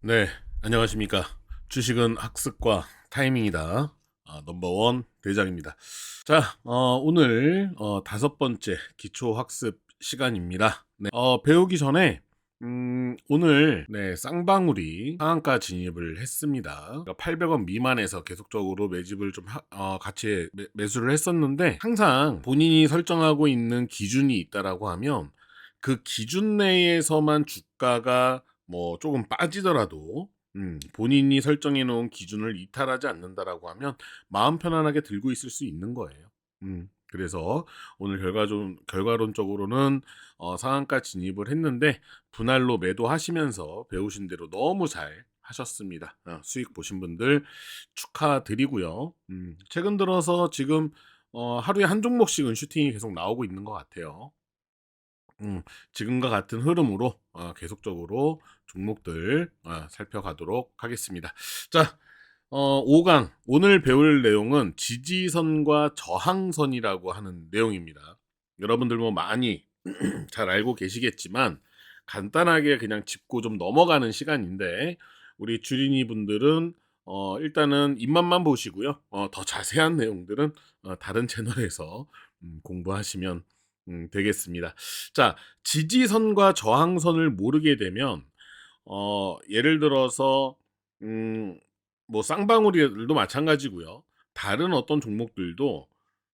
네, 안녕하십니까. 주식은 학습과 타이밍이다. 넘버원 대장입니다. 자, 오늘 다섯 번째 기초 학습 시간입니다. 네, 배우기 전에 오늘 쌍방울이 상한가 진입을 했습니다. 그러니까 800원 미만에서 계속적으로 매집을 좀 같이 매수를 했었는데, 항상 본인이 설정하고 있는 기준이 있다라고 하면 그 기준 내에서만 주가가 뭐 조금 빠지더라도 본인이 설정해 놓은 기준을 이탈하지 않는다라고 하면 마음 편안하게 들고 있을 수 있는 거예요. 그래서 오늘 결과론적으로는 상한가 진입을 했는데 분할로 매도하시면서 배우신 대로 너무 잘 하셨습니다. 수익 보신 분들 축하드리고요. 최근 들어서 지금 하루에 한 종목씩은 슈팅이 계속 나오고 있는 것 같아요. 지금과 같은 흐름으로 계속적으로 종목들 살펴가도록 하겠습니다. 자, 5강 오늘 배울 내용은 지지선과 저항선이라고 하는 내용입니다. 여러분들 뭐 많이 잘 알고 계시겠지만 간단하게 그냥 짚고 좀 넘어가는 시간인데, 우리 주린이 분들은 일단은 입맛만 보시고요. 더 자세한 내용들은 다른 채널에서 공부하시면 되겠습니다. 자, 지지선과 저항선을 모르게 되면 예를 들어서 음, 뭐 쌍방울이도 마찬가지고요. 다른 어떤 종목들도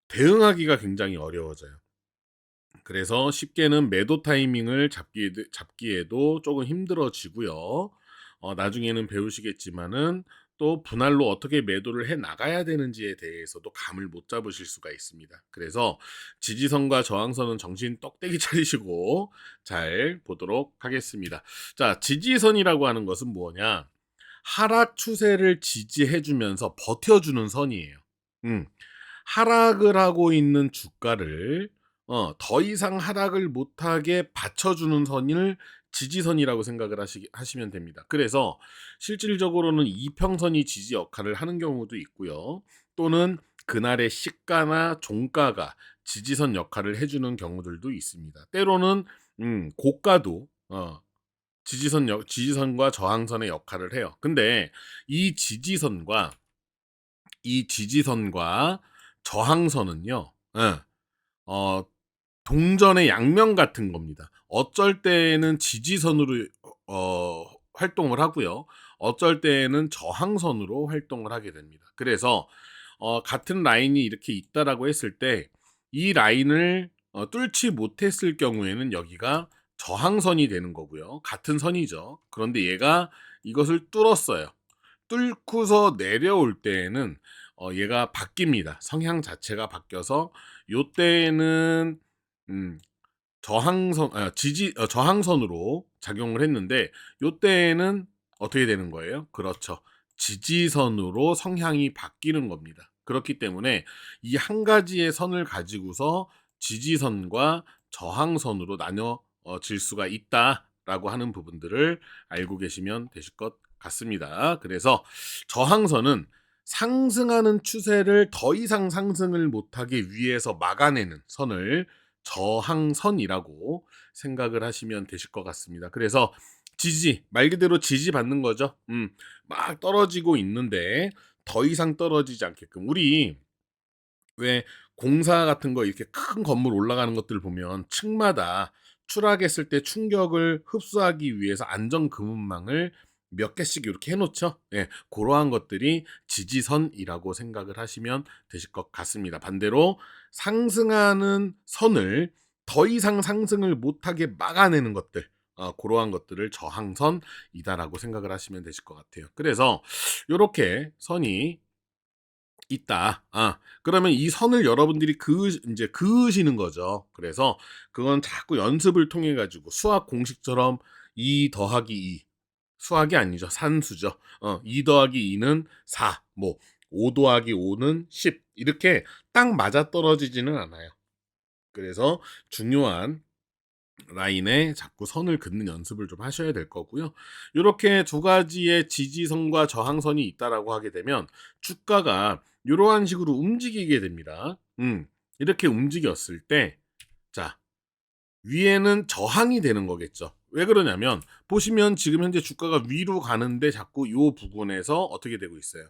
대응하기가 굉장히 어려워져요. 그래서 쉽게는 매도 타이밍을 잡기에도 조금 힘들어지고요. 나중에는 배우시겠지만은 또 분할로 어떻게 매도를 해 나가야 되는지에 대해서도 감을 못 잡으실 수가 있습니다. 그래서 지지선과 저항선은 정신 똑대기 차리시고 잘 보도록 하겠습니다. 자, 지지선이라고 하는 것은 뭐냐? 하락 추세를 지지해 주면서 버텨주는 선이에요. 음. 하락을 하고 있는 주가를 더 이상 하락을 못하게 받쳐주는 선을 지지선이라고 생각을 하시면 됩니다. 그래서 실질적으로는 이평선이 지지 역할을 하는 경우도 있고요. 또는 그날의 시가나 종가가 지지선 역할을 해주는 경우들도 있습니다. 때로는 고가도 지지선과 저항선의 역할을 해요. 근데 이 지지선과 이 지지선과 저항선은요, 예, 어, 동전의 양면 같은 겁니다. 어쩔 때는 지지선으로 활동을 하고요. 어쩔 때는 저항선으로 활동을 하게 됩니다. 그래서 같은 라인이 이렇게 있다라고 했을 때 이 라인을 뚫지 못했을 경우에는 여기가 저항선이 되는 거고요. 같은 선이죠. 그런데 얘가 이것을 뚫었어요. 뚫고서 내려올 때에는 얘가 바뀝니다. 성향 자체가 바뀌어서 요때는 음 저항선으로 작용을 했는데 요때에는 어떻게 되는 거예요? 그렇죠. 지지선으로 성향이 바뀌는 겁니다. 그렇기 때문에 이 한 가지의 선을 가지고서 지지선과 저항선으로 나눠질 수가 있다라고 하는 부분들을 알고 계시면 되실 것 같습니다. 그래서 저항선은 상승하는 추세를 더 이상 상승을 못하게 위에서 막아내는 선을 저항선이라고 생각을 하시면 되실 것 같습니다. 그래서 말 그대로 지지받는 거죠. 막 떨어지고 있는데 더 이상 떨어지지 않게끔. 우리 왜 공사 같은 거 이렇게 큰 건물 올라가는 것들 보면 층마다 추락했을 때 충격을 흡수하기 위해서 안전 금은망을 몇 개씩 이렇게 해놓죠. 예, 그러한 것들이 지지선이라고 생각을 하시면 되실 것 같습니다. 반대로 상승하는 선을 더 이상 상승을 못하게 막아내는 것들, 그러한 것들을 저항선이다라고 생각을 하시면 되실 것 같아요. 그래서 이렇게 선이 있다. 그러면 이 선을 여러분들이 이제 그으시는 거죠. 그래서 그건 자꾸 연습을 통해 가지고 수학 공식처럼 2 더하기 2. 수학이 아니죠. 산수죠. 2 더하기 2는 4. 뭐 5 더하기 5는 10. 이렇게 딱 맞아떨어지지는 않아요. 그래서 중요한 라인에 자꾸 선을 긋는 연습을 좀 하셔야 될 거고요. 이렇게 두 가지의 지지선과 저항선이 있다라고 하게 되면 주가가 이러한 식으로 움직이게 됩니다. 이렇게 움직였을 때, 자, 위에는 저항이 되는 거겠죠. 왜 그러냐면 보시면 지금 현재 주가가 위로 가는데 자꾸 요 부분에서 어떻게 되고 있어요.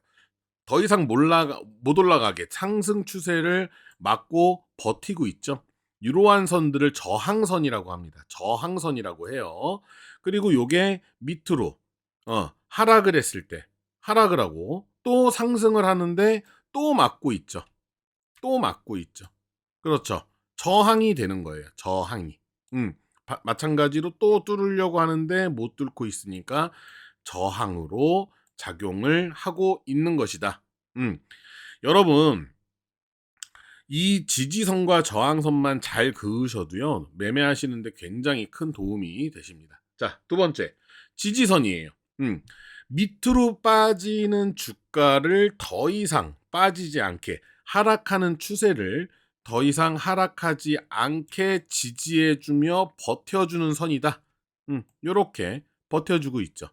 더 이상 못 올라가게 상승 추세를 막고 버티고 있죠. 이러한 선들을 저항선이라고 합니다. 저항선이라고 해요. 그리고 요게 밑으로 하락을 했을 때 하락을 하고 또 상승을 하는데 또 막고 있죠. 또 막고 있죠. 그렇죠. 저항이 되는 거예요. 저항이. 마찬가지로 또 뚫으려고 하는데 못 뚫고 있으니까 저항으로 작용을 하고 있는 것이다. 여러분, 이 지지선과 저항선만 잘 그으셔도요, 매매하시는데 굉장히 큰 도움이 되십니다. 자, 두 번째, 지지선이에요. 밑으로 빠지는 주가를 더 이상 빠지지 않게 하락하는 추세를 더 이상 하락하지 않게 지지해주며 버텨주는 선이다. 요렇게 버텨주고 있죠.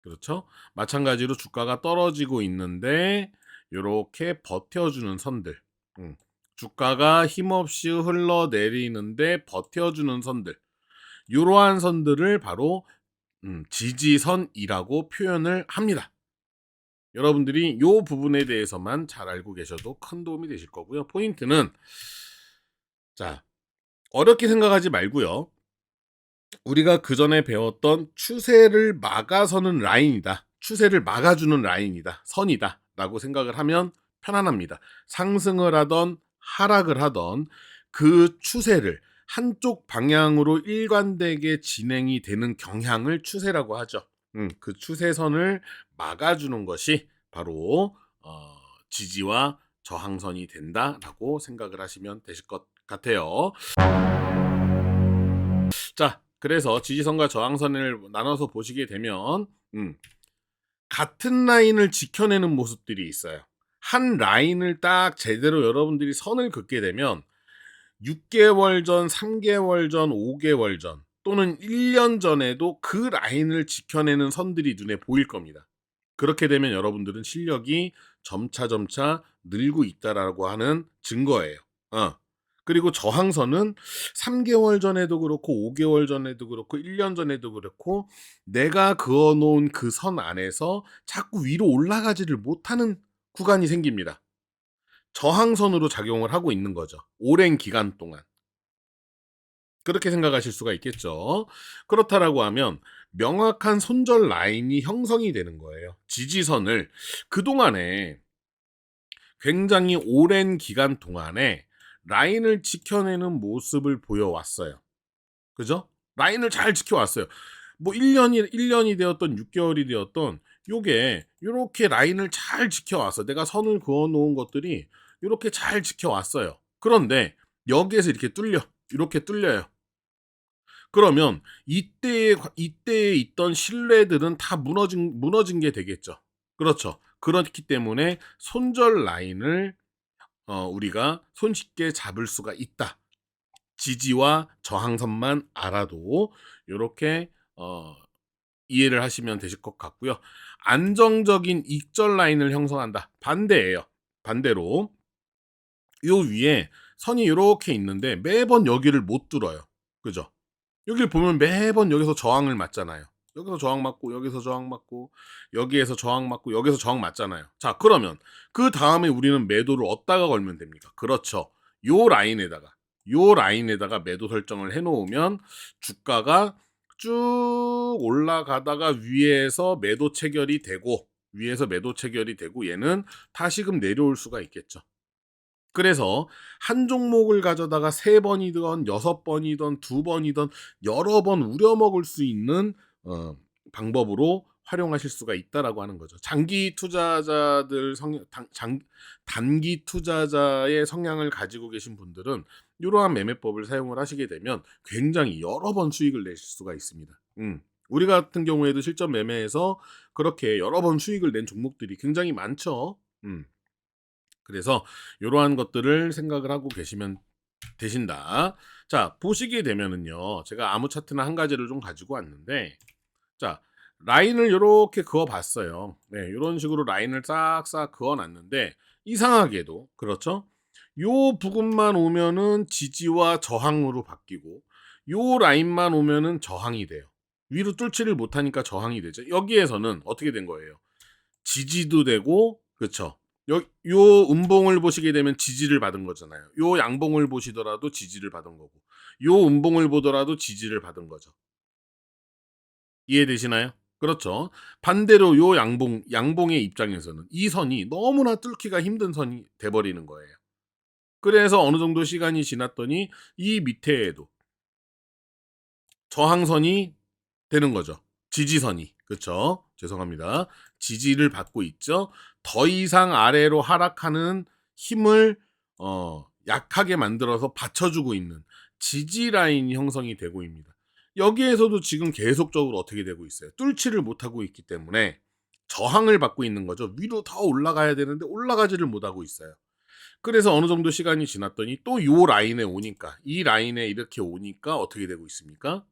그렇죠? 마찬가지로 주가가 떨어지고 있는데 요렇게 버텨주는 선들. 주가가 힘없이 흘러내리는데 버텨주는 선들. 이러한 선들을 바로 지지선이라고 표현을 합니다. 여러분들이 이 부분에 대해서만 잘 알고 계셔도 큰 도움이 되실 거고요. 포인트는 자, 어렵게 생각하지 말고요. 우리가 그 전에 배웠던 추세를 막아서는 라인이다. 추세를 막아주는 라인이다. 선이다. 라고 생각을 하면 편안합니다. 상승을 하던 하락을 하던 그 추세를 한쪽 방향으로 일관되게 진행이 되는 경향을 추세라고 하죠. 그 추세선을 막아주는 것이 바로 지지와 저항선이 된다라고 생각을 하시면 되실 것 같아요. 자, 그래서 지지선과 저항선을 나눠서 보시게 되면 같은 라인을 지켜내는 모습들이 있어요. 한 라인을 딱 제대로 여러분들이 선을 긋게 되면 6개월 전, 3개월 전, 5개월 전 또는 1년 전에도 그 라인을 지켜내는 선들이 눈에 보일 겁니다. 그렇게 되면 여러분들은 실력이 점차 늘고 있다라고 하는 증거예요. 그리고 저항선은 3개월 전에도 그렇고 5개월 전에도 그렇고 1년 전에도 그렇고 내가 그어 놓은 그 선 안에서 자꾸 위로 올라가지를 못하는 구간이 생깁니다. 저항선으로 작용을 하고 있는 거죠. 오랜 기간 동안. 그렇게 생각하실 수가 있겠죠. 그렇다라고 하면 명확한 손절 라인이 형성이 되는 거예요. 지지선을 그동안에 굉장히 오랜 기간 동안에 라인을 지켜내는 모습을 보여왔어요. 그죠? 라인을 잘 지켜왔어요. 뭐 1년이 되었던 6개월이 되었던 요게 요렇게 라인을 잘 지켜왔어. 내가 선을 그어 놓은 것들이 요렇게 잘 지켜왔어요. 그런데 여기에서 이렇게 뚫려요. 그러면 이때에 있던 신뢰들은 다 무너진 게 되겠죠. 그렇죠. 그렇기 때문에 손절 라인을 우리가 손쉽게 잡을 수가 있다. 지지와 저항선만 알아도 이렇게 이해를 하시면 되실 것 같고요. 안정적인 익절 라인을 형성한다. 반대예요. 반대로 요 위에 선이 이렇게 있는데 매번 여기를 못 뚫어요. 그죠? 여기를 보면 매번 여기서 저항을 맞잖아요. 여기서 저항 맞고 여기서 저항 맞고 여기에서 저항 맞고 여기서 저항 맞잖아요. 자, 그러면 그 다음에 우리는 매도를 어디다가 걸면 됩니까? 그렇죠. 요 라인에다가 매도 설정을 해 놓으면 주가가 쭉 올라가다가 위에서 매도 체결이 되고 얘는 다시금 내려올 수가 있겠죠. 그래서 한 종목을 가져다가 3번이든 6번이든 2번이든 여러 번 우려먹을 수 있는 방법으로 활용하실 수가 있다라고 하는 거죠. 단기 투자자의 성향을 가지고 계신 분들은 이러한 매매법을 사용을 하시게 되면 굉장히 여러 번 수익을 내실 수가 있습니다. 우리 같은 경우에도 실전 매매에서 그렇게 여러 번 수익을 낸 종목들이 굉장히 많죠. 그래서 이러한 것들을 생각을 하고 계시면 되신다. 자, 보시게 되면은요. 제가 아무 차트나 한 가지를 좀 가지고 왔는데 자, 라인을 요렇게 그어 봤어요. 네, 요런 식으로 라인을 싹싹 그어 놨는데 이상하게도 그렇죠? 요 부분만 오면은 지지와 저항으로 바뀌고 요 라인만 오면은 저항이 돼요. 위로 뚫지를 못하니까 저항이 되죠. 여기에서는 어떻게 된 거예요? 지지도 되고, 그쵸? 요 음봉을 보시게 되면 지지를 받은 거잖아요. 요 양봉을 보시더라도 지지를 받은 거고, 요 음봉을 보더라도 지지를 받은 거죠. 이해되시나요? 그렇죠. 반대로 요 양봉의 입장에서는 이 선이 너무나 뚫기가 힘든 선이 돼버리는 거예요. 그래서 어느 정도 시간이 지났더니 이 밑에에도 저항선이 되는 거죠. 지지선이. 그쵸? 죄송합니다. 지지를 받고 있죠. 더 이상 아래로 하락하는 힘을 약하게 만들어서 받쳐주고 있는 지지 라인이 형성이 되고 있습니다. 여기에서도 지금 계속적으로 어떻게 되고 있어요? 뚫지를 못하고 있기 때문에 저항을 받고 있는 거죠. 위로 더 올라가야 되는데 올라가지를 못하고 있어요. 그래서 어느 정도 시간이 지났더니 또 요 라인에 오니까, 이 라인에 이렇게 오니까 어떻게 되고 있습니까?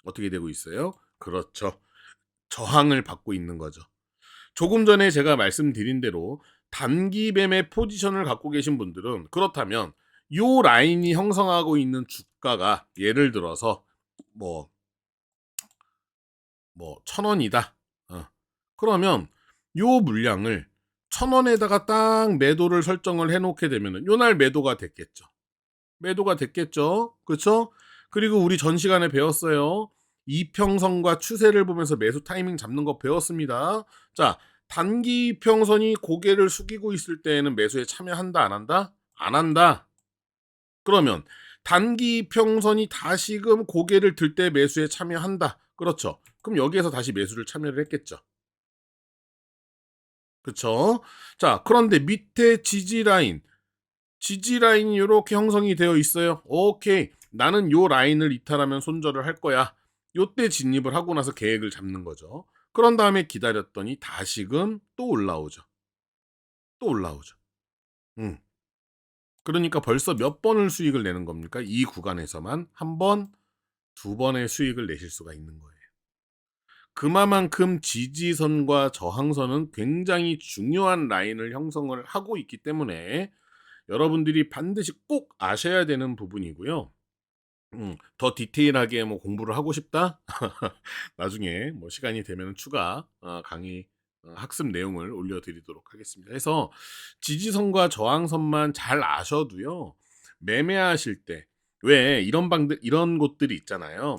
어떻게 되고 있어요? 그렇죠. 저항을 받고 있는 거죠. 조금 전에 제가 말씀드린 대로 단기 매매 포지션을 갖고 계신 분들은, 그렇다면 요 라인이 형성하고 있는 주가가 예를 들어서 뭐 1,000원이다. 그러면 요 물량을 1,000원에다가 딱 매도를 설정을 해 놓게 되면은 요날 매도가 됐겠죠. 매도가 됐겠죠. 그렇죠? 그리고 우리 전 시간에 배웠어요. 이평선과 추세를 보면서 매수 타이밍 잡는 거 배웠습니다. 자, 단기 이평선이 고개를 숙이고 있을 때에는 매수에 참여한다, 안 한다? 안 한다. 그러면 단기 이평선이 다시금 고개를 들 때 매수에 참여한다. 그렇죠. 그럼 여기에서 다시 매수를 참여를 했겠죠. 그렇죠? 자, 그런데 밑에 지지 라인이 이렇게 형성이 되어 있어요. 오케이. 나는 요 라인을 이탈하면 손절을 할 거야. 요때 진입을 하고 나서 계획을 잡는 거죠. 그런 다음에 기다렸더니 다시금 또 올라오죠. 또 올라오죠. 음. 그러니까 벌써 몇 번을 수익을 내는 겁니까? 이 구간에서만 한 번, 두 번의 수익을 내실 수가 있는 거예요. 그만큼 지지선과 저항선은 굉장히 중요한 라인을 형성을 하고 있기 때문에 여러분들이 반드시 꼭 아셔야 되는 부분이고요. 더 디테일하게 뭐 공부를 하고 싶다? 나중에 뭐 시간이 되면 추가 강의 학습 내용을 올려드리도록 하겠습니다. 그래서 지지선과 저항선만 잘 아셔도요. 매매하실 때 왜 이런 곳들이 있잖아요.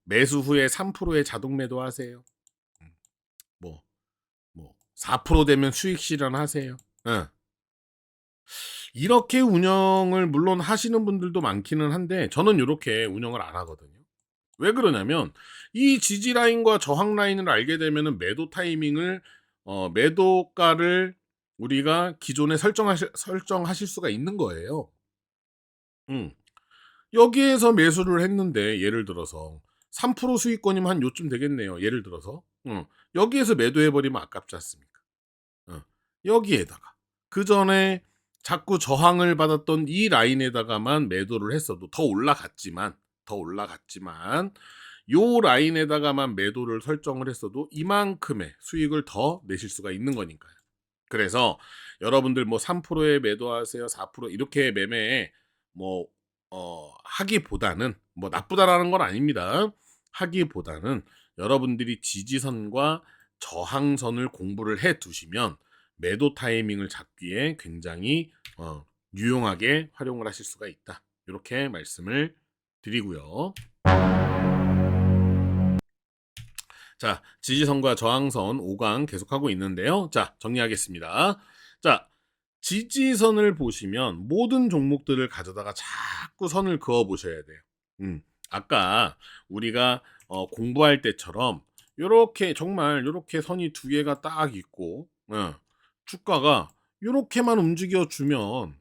매수 후에 3%의 자동 매도하세요. 음, 뭐, 4% 되면 수익 실현하세요. 예. 이렇게 운영을 물론 하시는 분들도 많기는 한데 저는 이렇게 운영을 안 하거든요. 왜 그러냐면 이 지지 라인과 저항 라인을 알게 되면은 매도 타이밍을 매도가를 우리가 기존에 설정하실 수가 있는 거예요. 음. 여기에서 매수를 했는데 예를 들어서 3% 수익권이면 한 요쯤 되겠네요. 예를 들어서. 여기에서 매도해 버리면 아깝지 않습니까? 어. 여기에다가 그전에 자꾸 저항을 받았던 이 라인에다가만 매도를 했어도 더 올라갔지만 요 라인에다가만 매도를 설정을 했어도 이만큼의 수익을 더 내실 수가 있는 거니까요. 그래서 여러분들 뭐 3%에 매도하세요, 4% 이렇게 매매 뭐 하기보다는 뭐 나쁘다라는 건 아닙니다. 하기보다는 여러분들이 지지선과 저항선을 공부를 해 두시면 매도 타이밍을 잡기에 굉장히 유용하게 활용을 하실 수가 있다. 이렇게 말씀을 드리고요. 자, 지지선과 저항선 5강 계속하고 있는데요. 자, 정리하겠습니다. 자, 지지선을 보시면 모든 종목들을 가져다가 자꾸 선을 그어 보셔야 돼요. 아까 우리가 공부할 때처럼 요렇게 정말 요렇게 선이 두 개가 딱 있고 주가가 요렇게만 움직여 주면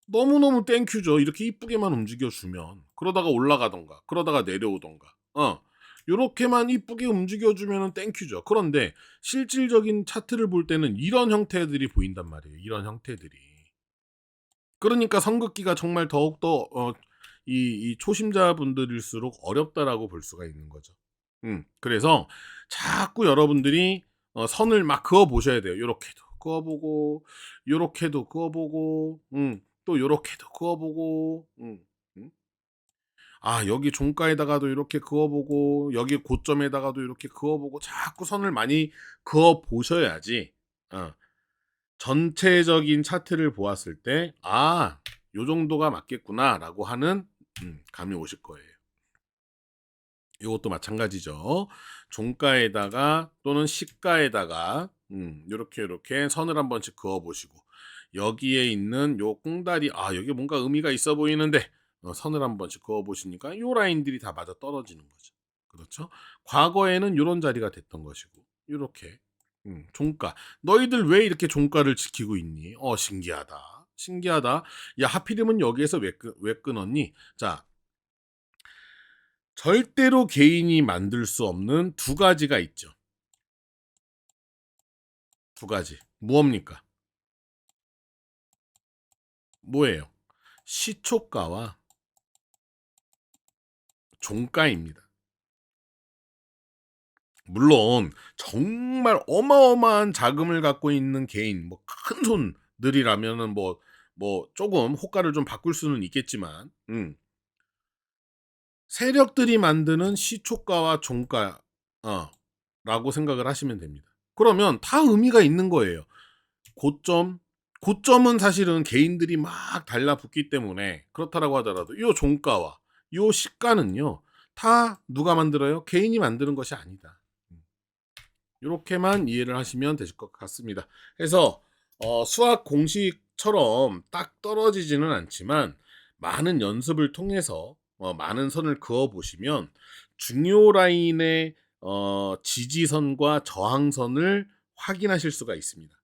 너무너무 땡큐죠. 이렇게 이쁘게만 움직여 주면 그러다가 올라가던가 그러다가 내려오던가 요렇게만 이쁘게 움직여 주면은 땡큐죠. 그런데 실질적인 차트를 볼 때는 이런 형태들이 보인단 말이에요. 이런 형태들이. 그러니까 선긋기가 정말 더욱더 이 초심자분들일수록 어렵다라고 볼 수가 있는 거죠. 그래서 자꾸 여러분들이 선을 막 그어 보셔야 돼요. 요렇게도 그어 보고 요렇게도 그어 보고 또 요렇게도 그어 보고 음. 여기 종가에다가도 이렇게 그어보고 여기 고점에다가도 이렇게 그어보고 자꾸 선을 많이 그어 보셔야지 전체적인 차트를 보았을 때 요 정도가 맞겠구나라고 하는 감이 오실 거예요. 이것도 마찬가지죠. 종가에다가 또는 시가에다가 요렇게 선을 한 번씩 그어 보시고 여기에 있는 요 꽁다리 여기 뭔가 의미가 있어 보이는데 선을 한 번씩 그어 보시니까 요 라인들이 다 맞아떨어지는 거죠. 그렇죠? 과거에는 요런 자리가 됐던 것이고 요렇게 종가. 너희들 왜 이렇게 종가를 지키고 있니? 신기하다. 신기하다. 야, 하필이면 여기에서 왜 끊었니? 자, 절대로 개인이 만들 수 없는 두 가지가 있죠. 두 가지. 무엇입니까? 뭐예요? 시초가와 종가입니다. 물론 정말 어마어마한 자금을 갖고 있는 개인, 뭐 큰 손들이라면은 뭐 조금 호가를 좀 바꿀 수는 있겠지만, 세력들이 만드는 시초가와 종가, 라고 생각을 하시면 됩니다. 그러면 다 의미가 있는 거예요. 고점, 고점은 사실은 개인들이 막 달라붙기 때문에 그렇다라고 하더라도 요 종가와 요 시가는요 다 누가 만들어요? 개인이 만드는 것이 아니다. 이렇게만 이해를 하시면 되실 것 같습니다. 그래서 수학 공식처럼 딱 떨어지지는 않지만 많은 연습을 통해서 많은 선을 그어 보시면 중요 라인의 지지선과 저항선을 확인하실 수가 있습니다.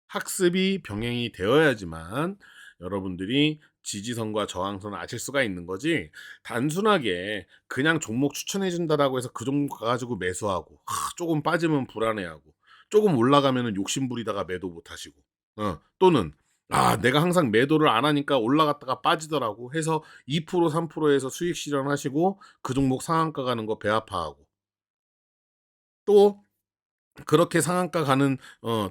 학습이 병행이 되어야지만 여러분들이 지지선과 저항선을 아실 수가 있는 거지, 단순하게 그냥 종목 추천해 준다라고 해서 그 종목 가가지고 매수하고 조금 빠지면 불안해하고 조금 올라가면은 욕심 부리다가 매도 못 하시고 또는 내가 항상 매도를 안 하니까 올라갔다가 빠지더라고 해서 2% 3%에서 수익 실현하시고 그 종목 상한가 가는 거 배 아파하고, 또 그렇게 상한가 가는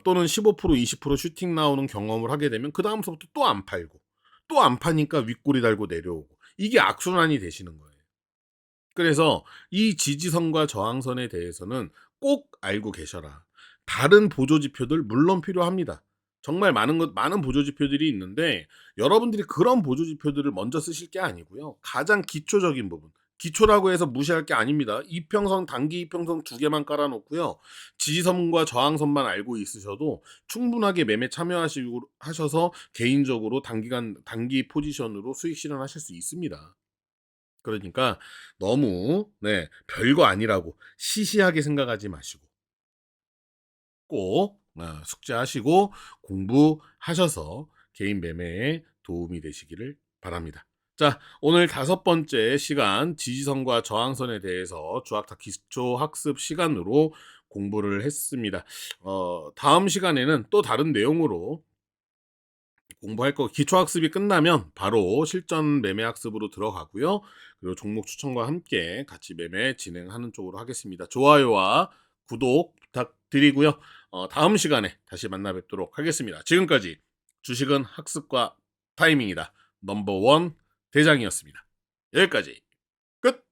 또는 15% 20% 슈팅 나오는 경험을 하게 되면 그다음서부터 또 안 팔고 또 안 파니까 윗꼬리 달고 내려오고, 이게 악순환이 되시는 거예요. 그래서 이 지지선과 저항선에 대해서는 꼭 알고 계셔라. 다른 보조 지표들 물론 필요합니다. 정말 많은 보조 지표들이 있는데 여러분들이 그런 보조 지표들을 먼저 쓰실 게 아니고요. 가장 기초적인 부분. 기초라고 해서 무시할 게 아닙니다. 이평선, 단기 이평선 두 개만 깔아 놓고요. 지지선과 저항선만 알고 있으셔도 충분하게 매매 참여하시고 하셔서 개인적으로 단기 포지션으로 수익 실현하실 수 있습니다. 그러니까 너무 별거 아니라고 시시하게 생각하지 마시고 꼭 숙지하시고 공부하셔서 개인 매매에 도움이 되시기를 바랍니다. 자, 오늘 5번째 시간 지지선과 저항선에 대해서 주학타 기초 학습 시간으로 공부를 했습니다. 다음 시간에는 또 다른 내용으로 공부할 거, 기초 학습이 끝나면 바로 실전 매매 학습으로 들어가고요. 그리고 종목 추천과 함께 같이 매매 진행하는 쪽으로 하겠습니다. 좋아요와 구독 부탁드리고요. 다음 시간에 다시 만나 뵙도록 하겠습니다. 지금까지 주식은 학습과 타이밍이다. 넘버원 대장이었습니다. 여기까지 끝!